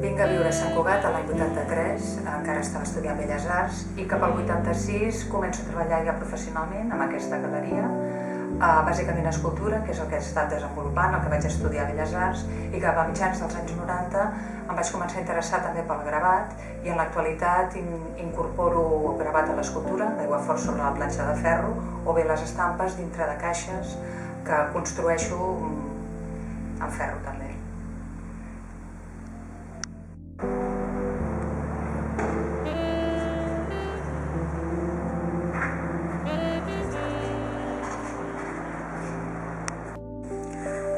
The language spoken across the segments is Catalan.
Vinc a viure a Sant Cugat l'any 83, encara estava estudiant Belles Arts, i cap al 86 començo a treballar ja professionalment amb aquesta galeria, bàsicament escultura, que és el que he estat desenvolupant, el que vaig estudiar a Belles Arts, i cap a mitjans dels anys 90 em vaig començar a interessar també pel gravat, i en l'actualitat incorporo gravat a l'escultura, d'aigua fort sobre la planxa de ferro, o bé les estampes dintre de caixes que construeixo en ferro també.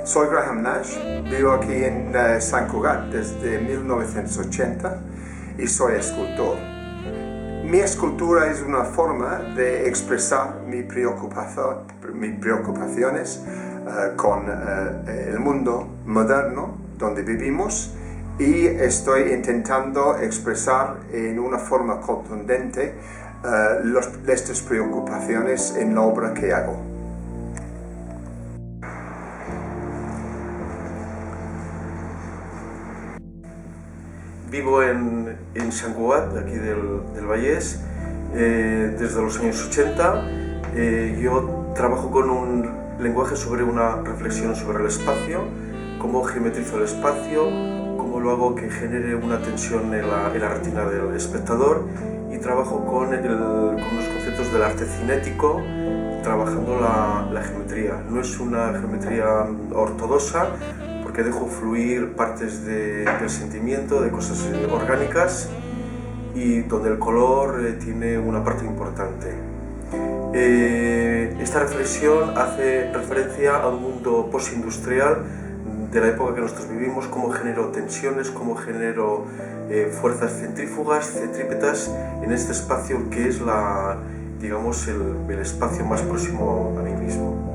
Soy Graham Nash, vivo aquí en San Cugat desde 1980 y soy escultor. Mi escultura es una forma de expresar mis preocupaciones con el mundo moderno donde vivimos y estoy intentando expresar en una forma contundente estas preocupaciones en la obra que hago. Vivo en San Cugat, aquí del Vallès, desde los años 80. Yo trabajo con un lenguaje sobre una reflexión sobre el espacio, cómo geometrizo el espacio, cómo lo hago que genere una tensión en la retina del espectador, y trabajo con los conceptos del arte cinético, trabajando la geometría. No es una geometría ortodoxa, que dejo fluir partes del sentimiento, de cosas orgánicas, y donde el color tiene una parte importante. Esta reflexión hace referencia al mundo postindustrial de la época que nosotros vivimos, cómo genero tensiones, cómo genero fuerzas centrífugas, centrípetas en este espacio que es digamos, el espacio más próximo a mí mismo.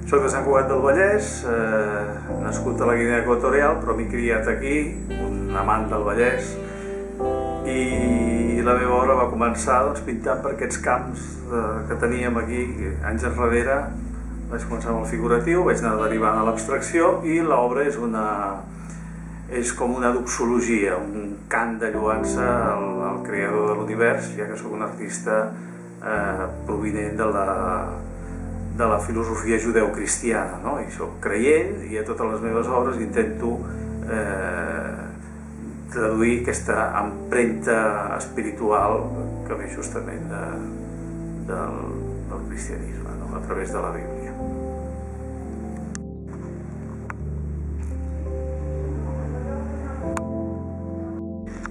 Soc de Sant Cugat del Vallès, nascut a la Guinea Equatorial, però m'he criat aquí, un amant del Vallès, i la meva obra va començar pintant per aquests camps que teníem aquí anys enrere. Vaig començar amb el figuratiu, vaig anar derivant a l'abstracció, i l'obra és com una doxologia, un cant de lloança al creador de l'univers, ja que soc un artista provinent de la filosofia judeocristiana, no? I soc creient, i a totes les meves obres intento traduir aquesta empremta espiritual que ve justament del cristianisme, no? A través de la Bíblia.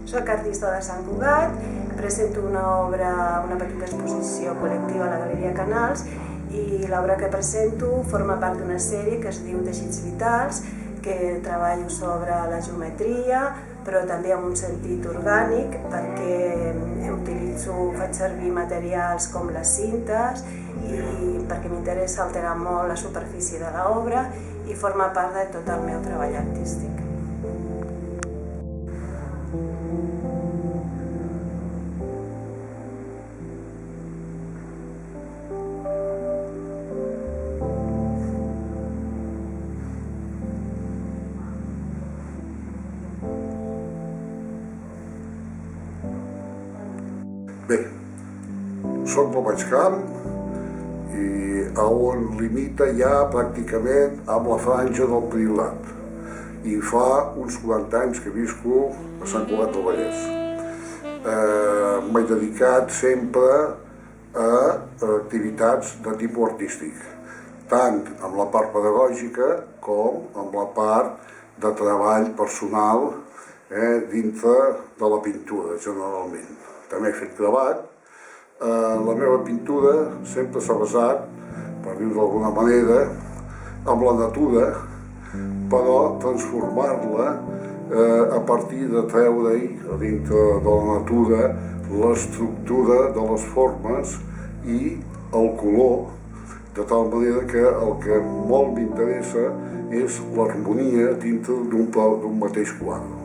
Soc artista de Sant Cugat, presento una petita exposició col·lectiva a la Galeria Canals, i l'obra que presento forma part d'una sèrie que es diu Teixits Vitals, que treballo sobre la geometria, però també amb un sentit orgànic, perquè faig servir materials com les cintes, i perquè m'interessa alterar molt la superfície de l'obra i forma part de tot el meu treball artístic. Bé, soc del Baix Camp i on limita ja pràcticament amb la franja del Priorat. I fa uns 40 anys que visco a Sant Cugat del Vallès. M'he dedicat sempre a activitats de tipus artístic, tant amb la part pedagògica com amb la part de treball personal dintre de la pintura, generalment. també he fet gravat. La meva pintura sempre s'ha basat, per dir-ho d'alguna manera, amb la natura, però transformar-la a partir de treure-hi a dintre de la natura l'estructura de les formes i el color, de tal manera que el que molt m'interessa és l'harmonia dintre d'un mateix quadre.